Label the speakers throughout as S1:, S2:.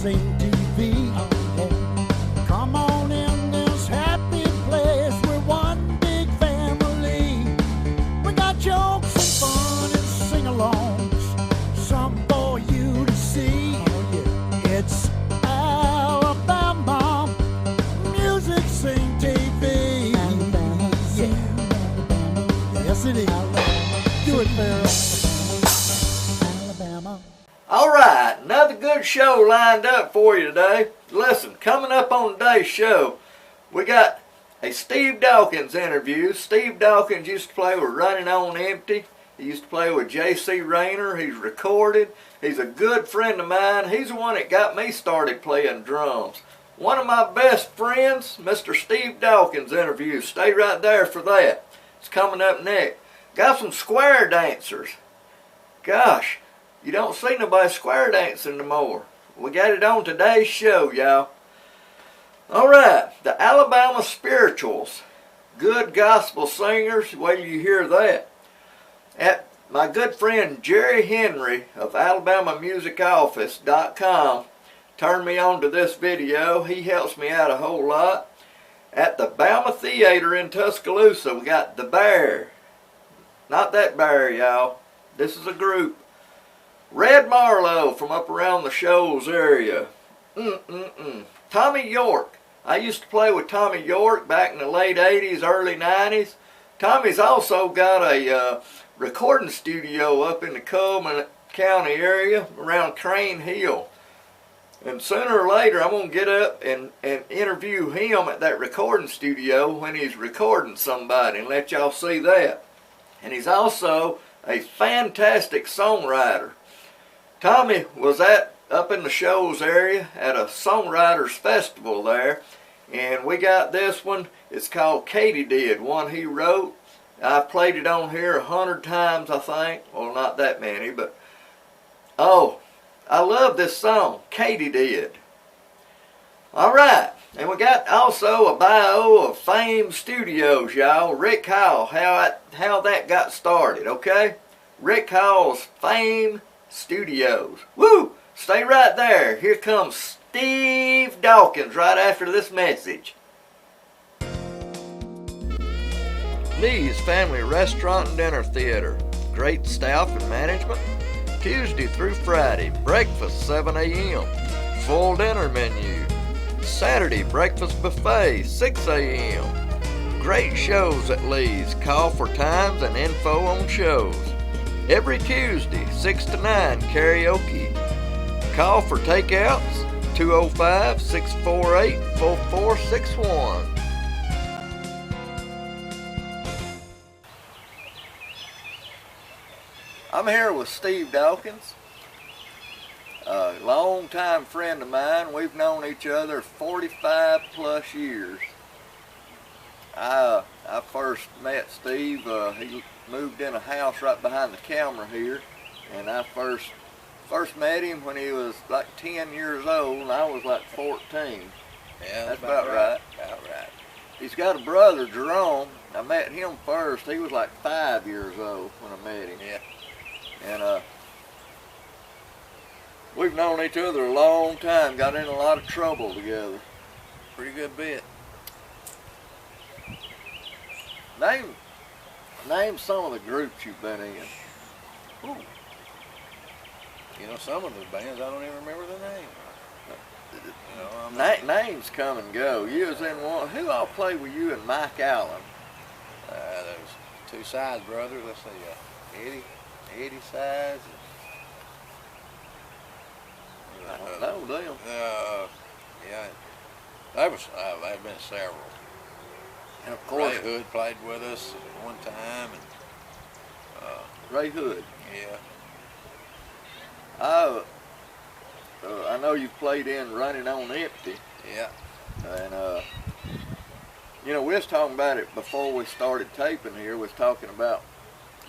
S1: Sing TV. Come on in this happy place. We're one big family. We got jokes and fun and sing-alongs, some for you to see. It's Alabama Music Sing TV. Yeah. Yes, it is. Do it, Farrell. Alabama.
S2: All right, another good show lined up for you today. Listen, coming up on today's show, we got a Steve Dawkins interview. Steve Dawkins used to play with Running on Empty. He used to play with J.C. Rayner. He's recorded. He's a good friend of mine. He's the one that got me started playing drums. One of my best friends, Mr. Steve Dawkins interview. Stay right there for that. It's coming up next. Got some square dancers. Gosh, you don't see nobody square dancing no more. We got it on today's show, y'all. All right, the Alabama Spirituals. Good gospel singers. Wait till you hear that. At my good friend Jerry Henry of AlabamaMusicOffice.com turned me on to this video. He helps me out a whole lot. At the Bama Theater in Tuscaloosa, we got The Bear. Not that bear, y'all. This is a group. Red Marlowe from up around the Shoals area. Tommy York. I used to play with Tommy York back in the late 80s, early 90s. Tommy's also got a recording studio up in the Coleman County area around Crane Hill. And sooner or later I'm going to get up and interview him at that recording studio when he's recording somebody and let y'all see that. And he's also a fantastic songwriter. Tommy was up in the Shoals area at a songwriters festival there, and we got this one. It's called Katydid, one he wrote. I've played it on here 100 times, I think. Well, not that many, but oh, I love this song, Katydid. All right, and we got also a bio of Fame Studios, y'all. Rick Howell, how that got started, okay? Rick Howell's Fame Studios. Woo! Stay right there. Here comes Steve Dawkins right after this message. Lee's Family Restaurant and Dinner Theater. Great staff and management. Tuesday through Friday, breakfast 7 a.m. Full dinner menu. Saturday, breakfast buffet 6 a.m. Great shows at Lee's. Call for times and info on shows. Every Tuesday, 6 to 9, karaoke. Call for takeouts, 205-648-4461. I'm here with Steve Dawkins, a long-time friend of mine. We've known each other 45 plus years. I first met Steve, he moved in a house right behind the camera here, and I first met him when he was like 10 years old and I was like 14.
S3: Yeah,
S2: that's about right.
S3: About right.
S2: He's got a brother, Jerome. I met him first. He was like 5 years old when I met him.
S3: Yeah.
S2: And we've known each other a long time, got in a lot of trouble together.
S3: Pretty good bit.
S2: Name some of the groups you've been in.
S3: Ooh. You know, some of the bands, I don't even remember the name. You know,
S2: Names come and go. You was in one. Who all played with you and Mike Allen?
S3: There was two Sides brothers. Let's see, Eddie Sides.
S2: I don't know them.
S3: Yeah, there've been several.
S2: And of course,
S3: Ray Hood played with us at one time. And,
S2: Ray Hood.
S3: Yeah.
S2: I know you've played in Running on Empty.
S3: Yeah.
S2: And, you know, we was talking about it before we started taping here. We was talking about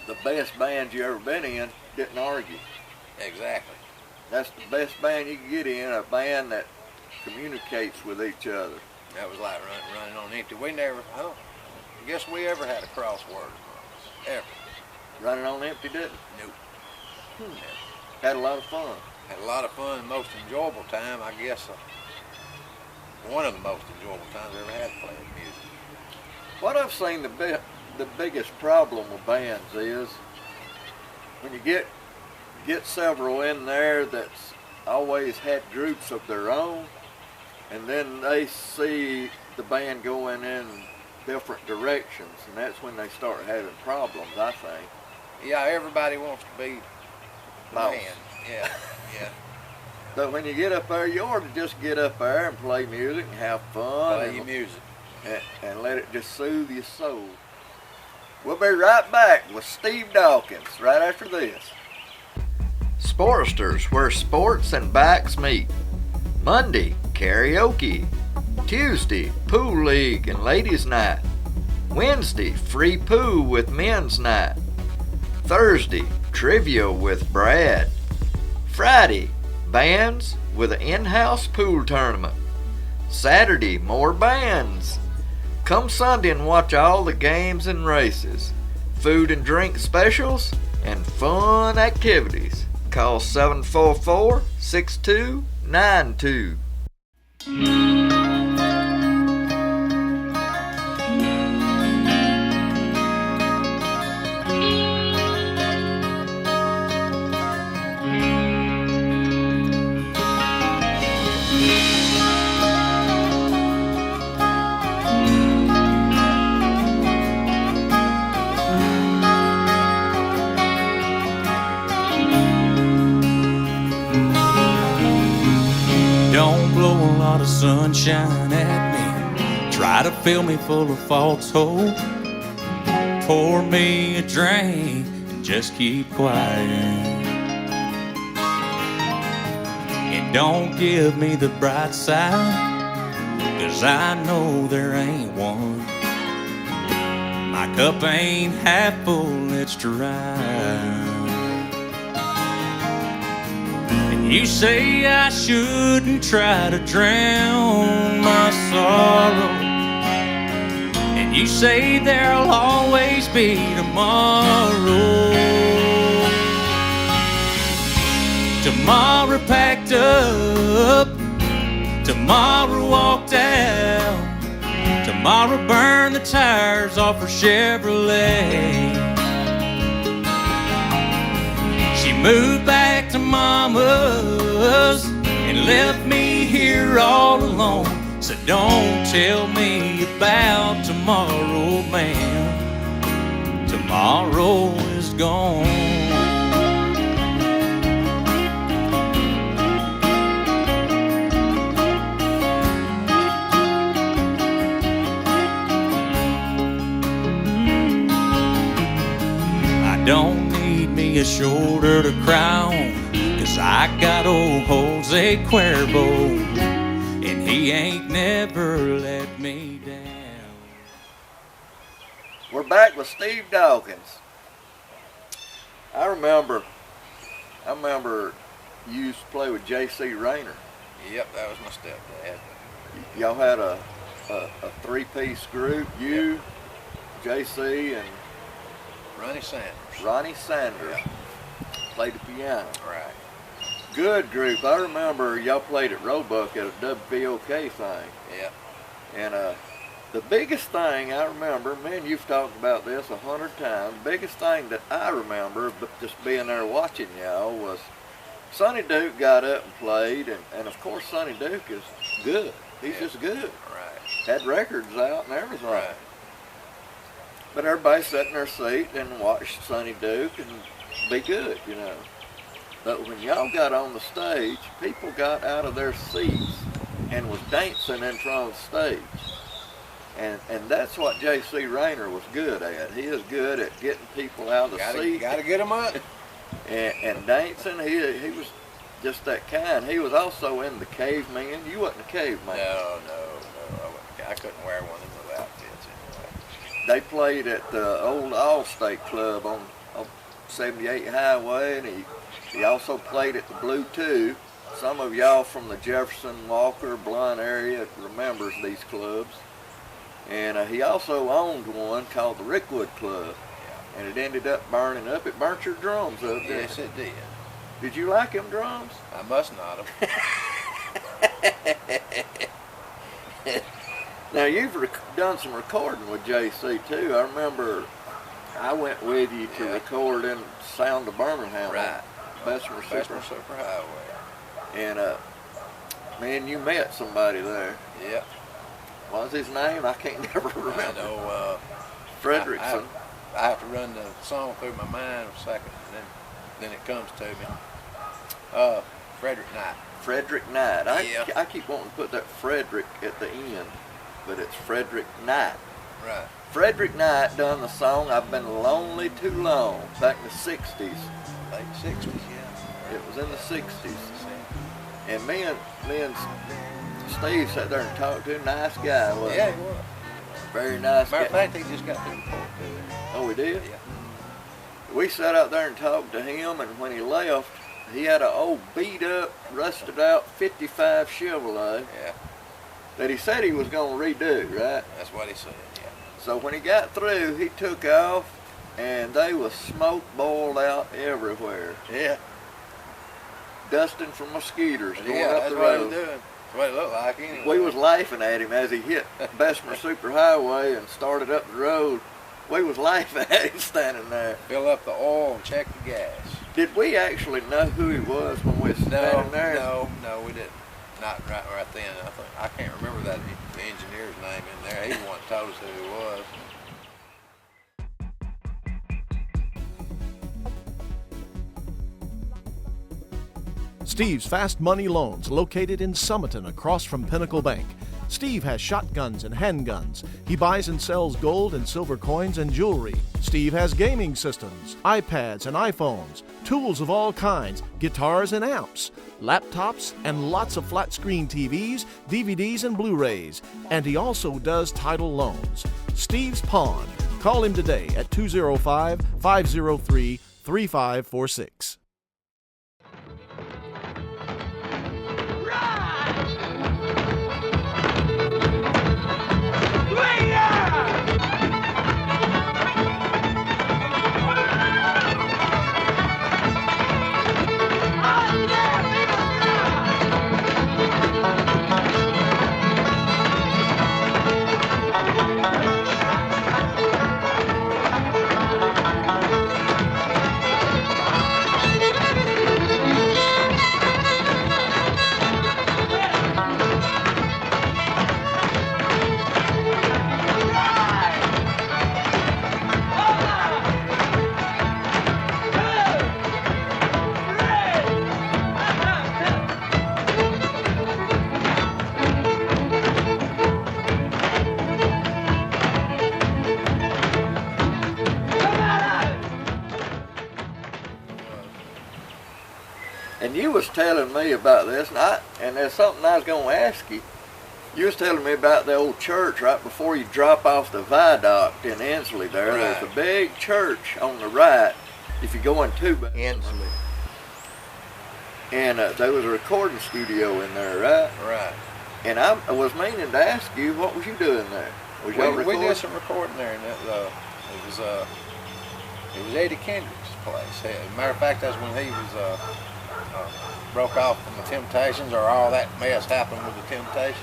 S2: the best bands you ever been in, didn't argue.
S3: Exactly.
S2: That's the best band you can get in, a band that communicates with each other.
S3: That was like running on empty. We never, I guess we ever had a crossword. Ever.
S2: Running on Empty didn't?
S3: Nope.
S2: Had a lot of fun.
S3: Had a lot of fun. Most enjoyable time, I guess. One of the most enjoyable times I ever had playing music.
S2: What I've seen the biggest problem with bands is when you get several in there that's always had groups of their own, and then they see the band going in different directions, and that's when they start having problems, I think.
S3: Yeah, everybody wants to be the
S2: Boss.
S3: band. Yeah, yeah.
S2: But when you get up there, you ought to just get up there and play music and have fun.
S3: Play your music.
S2: And let it just soothe your soul. We'll be right back with Steve Dawkins right after this. Sportsters, where sports and bikes meet. Monday, karaoke. Tuesday, pool league and ladies' night. Wednesday, free pool with men's night. Thursday, trivia with Brad. Friday, bands with an in-house pool tournament. Saturday, more bands. Come Sunday and watch all the games and races, food and drink specials, and fun activities. Call 744-6292.
S4: Don't blow a lot of sunshine at me. Try to fill me full of false hope. Pour me a drink and just keep quiet. And don't give me the bright side, 'cause I know there ain't one. My cup ain't half full, it's dry. You say I shouldn't try to drown my sorrow, and you say there'll always be tomorrow. Tomorrow packed up, tomorrow walked out, tomorrow burned the tires off her Chevrolet. She moved back to Mama's and left me here all alone. So don't tell me about tomorrow, man. Tomorrow is gone. I don't need me a shoulder to cry on, 'cause I got old Jose Cuervo, and he ain't never let me down.
S2: We're back with Steve Dawkins. I remember you used to play with J.C. Rayner.
S3: Yep, that was my stepdad.
S2: Y'all had a three-piece group, you, J.C., and Ronnie Sanders.
S3: Yeah.
S2: Played the piano.
S3: Right.
S2: Good group. I remember y'all played at Roebuck at a WVOK thing.
S3: Yeah.
S2: And the biggest thing I remember, man, you've talked about this 100 times, the biggest thing that I remember, but just being there watching y'all, was Sonny Duke got up and played, and of course Sonny Duke is good. He's just good.
S3: Right.
S2: Had records out and everything.
S3: Right.
S2: But everybody sat in their seat and watched Sonny Duke and be good, you know. But when y'all got on the stage, people got out of their seats and was dancing in front of the stage. And that's what J.C. Rayner was good at. He is good at getting people out of the seat.
S3: Gotta get them up.
S2: and dancing. He was just that kind. He was also in the Caveman. You wasn't a Caveman.
S3: No. I couldn't wear one of those outfits anyway.
S2: They played at the old Allstate Club on 78 Highway, and he also played at the Blue 2. Some of y'all from the Jefferson, Walker, Blunt area remembers these clubs. And he also owned one called the Rickwood Club, and it ended up burning up. It burnt your drums up, didn't
S3: Yes, it did.
S2: Did you like them drums?
S3: I must not have.
S2: Now, you've done some recording with JC, too. I remember I went with you to record in Sound of Birmingham.
S3: Right.
S2: Bessemer
S3: Superhighway.
S2: And, man, you met somebody there.
S3: Yeah.
S2: What was his name? I can't never remember.
S3: I know,
S2: Fredrickson.
S3: I have to run the song through my mind a second, and then it comes to me. Frederick Knight.
S2: Frederick Knight.
S3: Yeah.
S2: I keep wanting to put that Frederick at the end, but it's Frederick Knight.
S3: Right.
S2: Frederick Knight done the song "I've Been Lonely Too Long" back in the 60s.
S3: Late 60s, yeah.
S2: It was in the 60s. And me and Steve sat there and talked to him. Nice guy, wasn't
S3: Yeah,
S2: he?
S3: he was.
S2: Very nice
S3: Matter
S2: guy.
S3: of fact, he just got through the court too.
S2: Oh, we did?
S3: Yeah.
S2: We sat out there and talked to him, and when he left, he had an old beat-up, rusted-out 55 Chevrolet
S3: Yeah.
S2: that he said he was going to redo, right?
S3: That's what he said, yeah.
S2: So when he got through, he took off, and they was smoke boiled out everywhere.
S3: Yeah.
S2: Dusting from mosquitoes going
S3: Yeah,
S2: up
S3: that's
S2: the
S3: what he
S2: road.
S3: was doing. That's what it looked like anyway.
S2: We was laughing at him as he hit Bessemer Superhighway and started up the road. We was laughing at him standing there.
S3: Fill up the oil and check the gas.
S2: Did we actually know who he was when we was standing there?
S3: No, we didn't. Not right then. I can't remember the engineer's name in there. He the one that told us who he was.
S5: Steve's Fast Money Loans, located in Summerton across from Pinnacle Bank. Steve has shotguns and handguns. He buys and sells gold and silver coins and jewelry. Steve has gaming systems, iPads and iPhones, tools of all kinds, guitars and amps, laptops, and lots of flat screen TVs, DVDs, and Blu-rays. And he also does title loans. Steve's Pawn. Call him today at 205-503-3546.
S2: And you was telling me about this, and there's something I was going to ask you. You was telling me about the old church right before you drop off the viaduct in Ensley there.
S3: Right.
S2: There's a big church on the right if you go into Ensley. And there was a recording studio in there, right?
S3: Right.
S2: And I was meaning to ask you, what was you doing there? Was y'all
S3: We
S2: recording?
S3: did some recording there, and it was Eddie Kendrick's place. As a matter of fact, that's when he was broke off from the Temptations, or all that mess happened with the Temptations.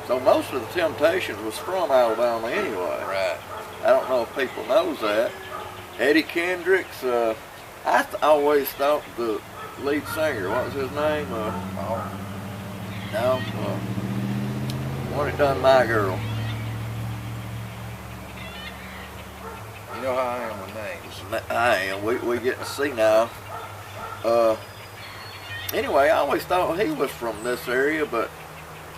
S2: So most of the Temptations was from Alabama anyway.
S3: Right.
S2: I don't know if people knows that. Eddie Kendrick's, I always thought the lead singer, what was his name? No, one that done My Girl.
S3: You know how I am with names.
S2: I am. We get to see now. Anyway, I always thought he was from this area, but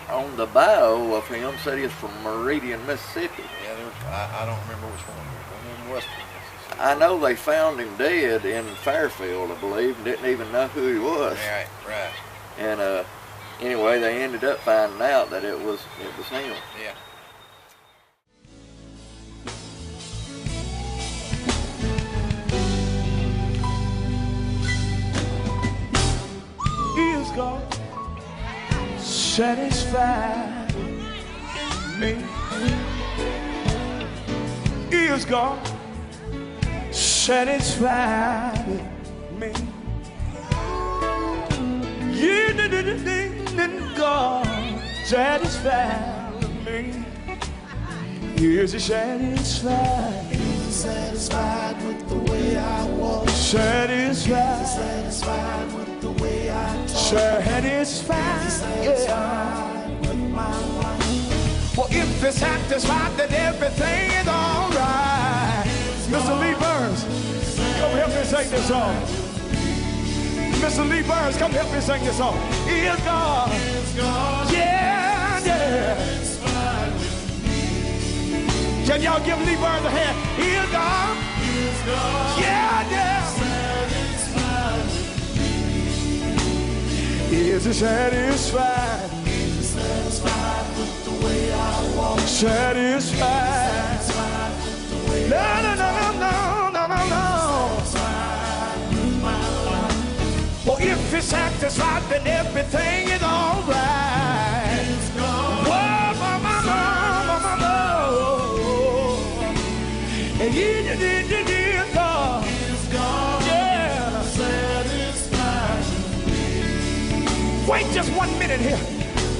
S2: on the bio of him said he was from Meridian, Mississippi.
S3: Yeah, I don't remember which one. One in Western Mississippi.
S2: I know they found him dead in Fairfield, I believe, and didn't even know who he was.
S3: Right.
S2: And anyway, they ended up finding out that it was him.
S3: Yeah.
S1: He is God, satisfied me. He is God, satisfied me. And God satisfied with me. Is he satisfied? Is he satisfied with the way I walk? Satisfied. Is he satisfied with the way I talk? Satisfied. Is he satisfied with my life? Well, if he's satisfied, then everything is all right. Mr. Lee Burns, come help me sing this song. Mr. Lee Burns, come help me sing this song. Is God. Yeah, yeah. Can y'all give Lee Burns a hand? Is God. Yeah, yeah. Is he satisfied? Is he satisfied with the way I walk? Satisfied. No, no, no, no, no, no, no. Well, if he's satisfied, then everything is all right. Whoa, mama, mama, mama. And you did God. Yeah. Wait just 1 minute here.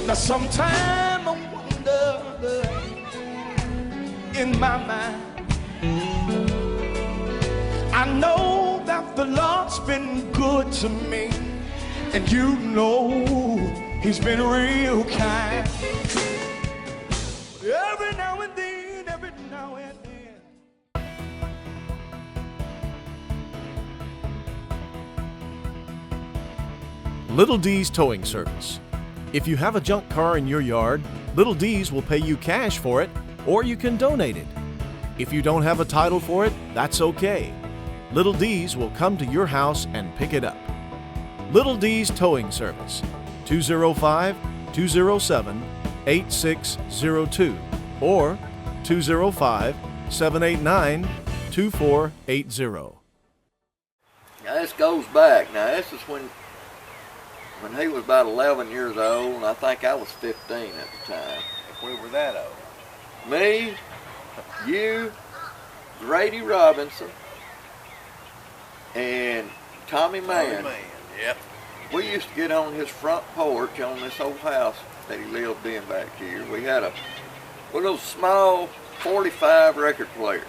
S1: Now, sometime I wonder in my mind. I know that the Lord's been good to me, and you know he's been real kind. Every now and then, every now and then.
S5: Little D's Towing Service. If you have a junk car in your yard, Little D's will pay you cash for it, or you can donate it. If you don't have a title for it, that's okay. Little D's will come to your house and pick it up. Little D's Towing Service, 205-207-8602 or 205-789-2480.
S2: Now this goes back. Now this is when he was about 11 years old, and I think I was 15 at the time.
S3: If we were that old.
S2: Me, you, Grady Robinson, and Tommy Mann.
S3: Yep.
S2: We used to get on his front porch on this old house that he lived in back here. We had one of those small 45 record players.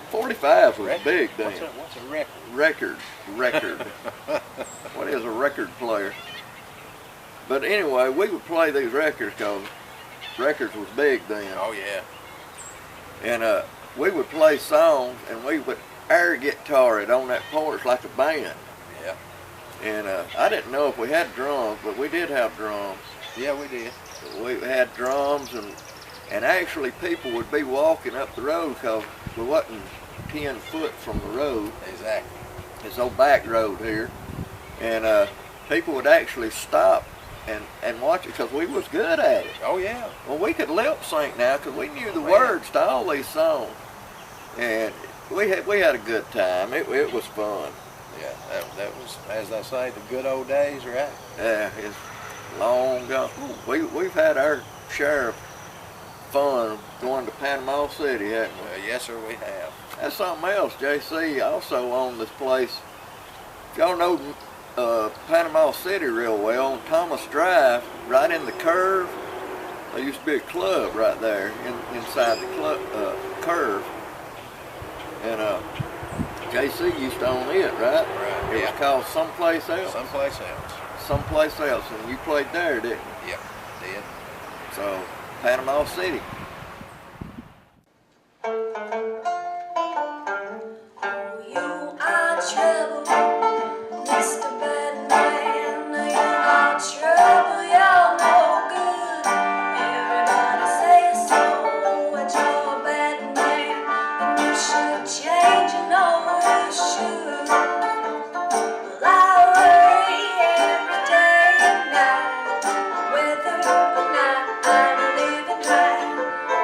S2: 45 was
S3: record?
S2: big then.
S3: What's a record?
S2: Record. What is a record player? But anyway, we would play these records because records was big then.
S3: Oh yeah.
S2: And we would play songs, and we would air guitar it on that porch like a band.
S3: Yeah.
S2: And I didn't know if we had drums, but we did have drums.
S3: Yeah, we did.
S2: We had drums, and actually people would be walking up the road because we wasn't 10 foot from the road.
S3: Exactly.
S2: This old back road here. And people would actually stop and watch it because we was good at it.
S3: Oh yeah.
S2: Well, we could lip sync now because we knew the words to all these songs. And we had a good time. It was fun.
S3: Yeah, that was, as they say, the good old days, right?
S2: Yeah, it's long gone. We've had our share of fun going to Panama City, haven't we?
S3: Yes, sir, we have.
S2: That's something else. JC also owned this place. Y'all know Panama City real well. On Thomas Drive, right in the curve, there used to be a club right there inside the curve. And JC used to own it, right?
S3: Right.
S2: It was called Someplace Else.
S3: Someplace else.
S2: Someplace Else, and you played there, didn't you?
S3: Yep, did.
S2: So, Panama City.
S6: You are trouble, Mr. Batman. You are trouble, you're no good. Everybody says so, but you're a bad man, and you should change, you know you should. Well, I worry every day and night, whether or not I'm living right.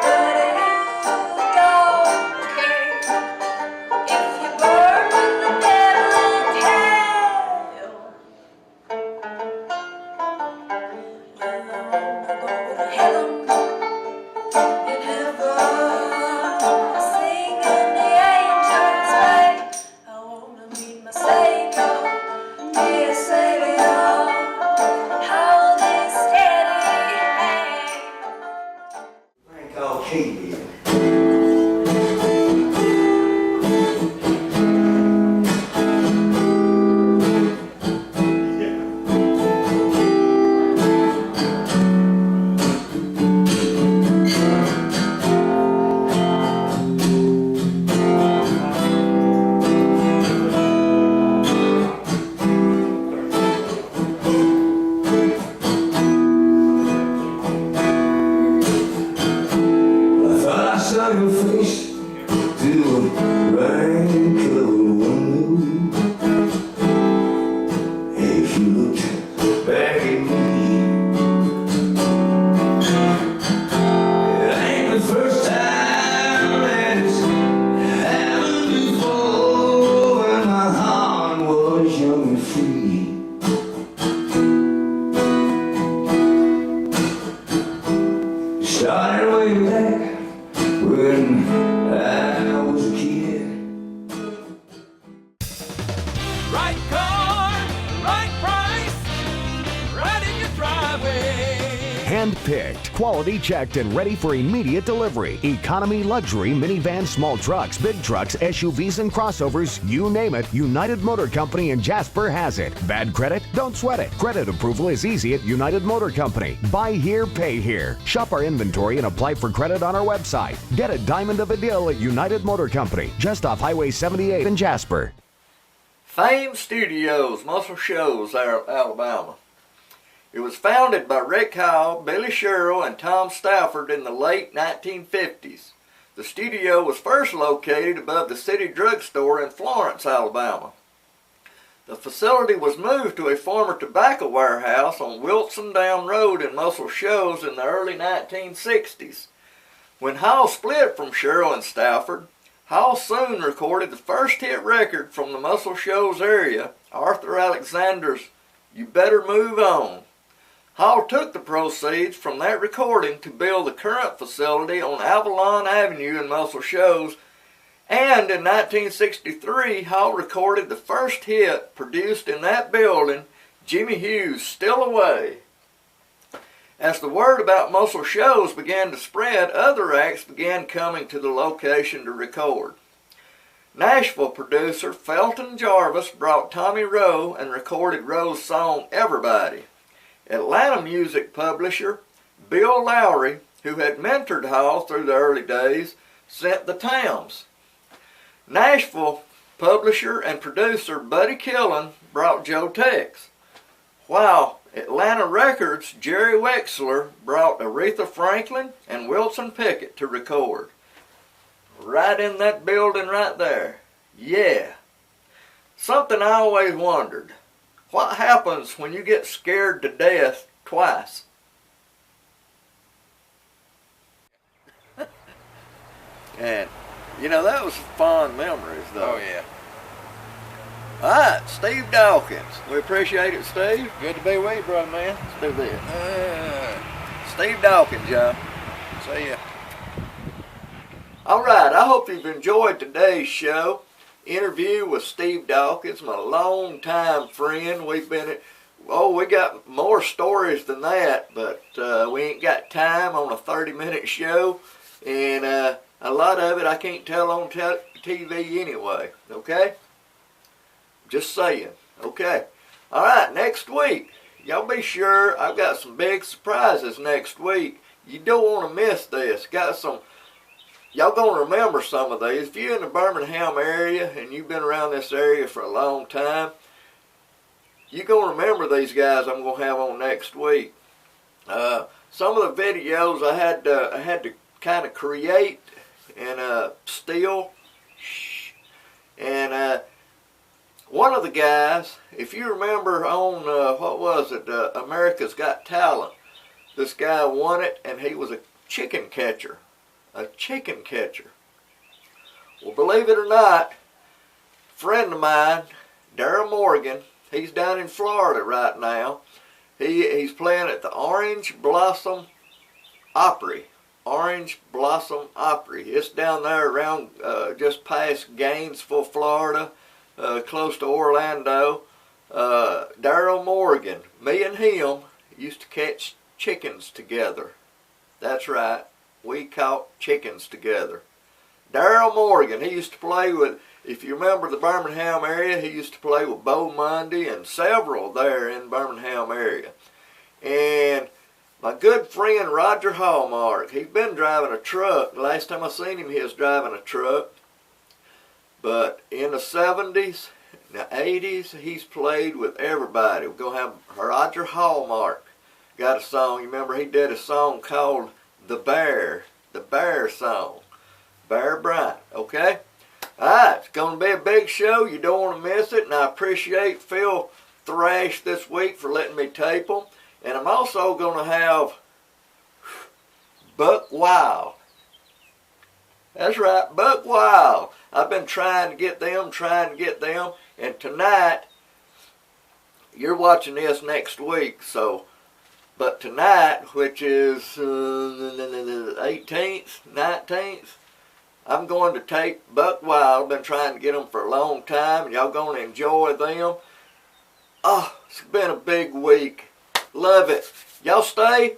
S6: But you don't
S7: looked back at me. It ain't the first time that it's happened before, when my heart was young and free. It started way back when I was a kid.
S4: Right car, right price, right in your driveway.
S8: Hand-picked, quality checked, and ready for immediate delivery. Economy, luxury, minivan, small trucks, big trucks, SUVs, and crossovers, you name it, United Motor Company in Jasper has it. Bad credit? Don't sweat it. Credit approval is easy at United Motor Company. Buy here, pay here. Shop our inventory and apply for credit on our website. Get a diamond of a deal at United Motor Company, just off Highway 78 in Jasper.
S2: Fame Studios, Muscle Shoals, Alabama. It was founded by Rick Howell, Billy Sherrill, and Tom Stafford in the late 1950s. The studio was first located above the City Drugstore in Florence, Alabama. The facility was moved to a former tobacco warehouse on Wilson Dam Road in Muscle Shoals in the early 1960s. When Howell split from Sherrill and Stafford, Howell soon recorded the first hit record from the Muscle Shoals area, Arthur Alexander's You Better Move On. Howell took the proceeds from that recording to build the current facility on Avalon Avenue in Muscle Shoals, and in 1963 Howell recorded the first hit produced in that building, Jimmy Hughes' Still Away. As the word about Muscle Shoals began to spread, other acts began coming to the location to record. Nashville producer Felton Jarvis brought Tommy Rowe and recorded Rowe's song Everybody. Atlanta music publisher Bill Lowry, who had mentored Howell through the early days, sent the Towns. Nashville publisher and producer Buddy Killen brought Joe Tex, while Atlanta Records' Jerry Wexler brought Aretha Franklin and Wilson Pickett to record. Right in that building right there. Yeah. Something I always wondered. What happens when you get scared to death twice? And, you know, that was fond memories, though.
S3: Oh, yeah.
S2: All right, Steve Dawkins. We appreciate it, Steve.
S3: Good to be with you, brother, man.
S2: Let's do this. Steve Dawkins, y'all.
S3: See ya.
S2: All right, I hope you've enjoyed today's show. Interview with Steve Dawkins, my longtime friend. We got more stories than that, but we ain't got time on a 30-minute show, and a lot of it I can't tell on TV anyway, okay? Just saying, okay. All right, next week, y'all be sure I've got some big surprises next week. You don't want to miss this. Got some. Y'all gonna remember some of these. If you're in the Birmingham area and you've been around this area for a long time, you're gonna remember these guys I'm gonna have on next week. Some of the videos I had to kind of create and steal. And one of the guys, if you remember on what was it, America's Got Talent, this guy won it, and he was a chicken catcher. A chicken catcher. Well, believe it or not, a friend of mine, Darryl Morgan, he's down in Florida right now. He's playing at the Orange Blossom Opry. Orange Blossom Opry. It's down there around just past Gainesville, Florida, close to Orlando. Darryl Morgan, me and him used to catch chickens together. That's right. We caught chickens together. Darryl Morgan, he used to play with, if you remember the Birmingham area, he used to play with Bo Mundy and several there in Birmingham area. And my good friend Roger Hallmark, he's been driving a truck. The last time I seen him, he was driving a truck. But in the 70s, the 80s, he's played with everybody. We're going to have Roger Hallmark got a song. You remember he did a song called The Bear song. Bear Bryant, okay? Alright, it's going to be a big show. You don't want to miss it, and I appreciate Phil Thrash this week for letting me tape them. And I'm also going to have Buck Wild. That's right, Buck Wild. I've been trying to get them. And tonight, you're watching this next week, so, but tonight, which is the 18th, 19th, I'm going to tape Buck Wild. I've been trying to get them for a long time, and y'all going to enjoy them. Oh, it's been a big week. Love it. Y'all stay.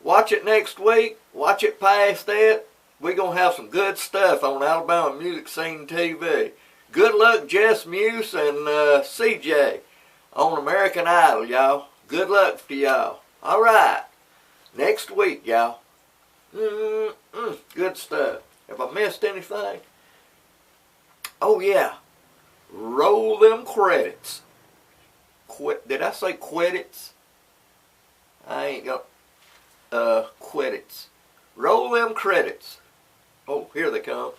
S2: Watch it next week. Watch it past that. We're going to have some good stuff on Alabama Music Scene TV. Good luck, Jess Muse and CJ on American Idol, y'all. Good luck to y'all. All right. Next week, y'all. Good stuff. Have I missed anything? Oh, yeah. Roll them credits. Did I say credits? I ain't got credits. Roll them credits. Oh, here they come.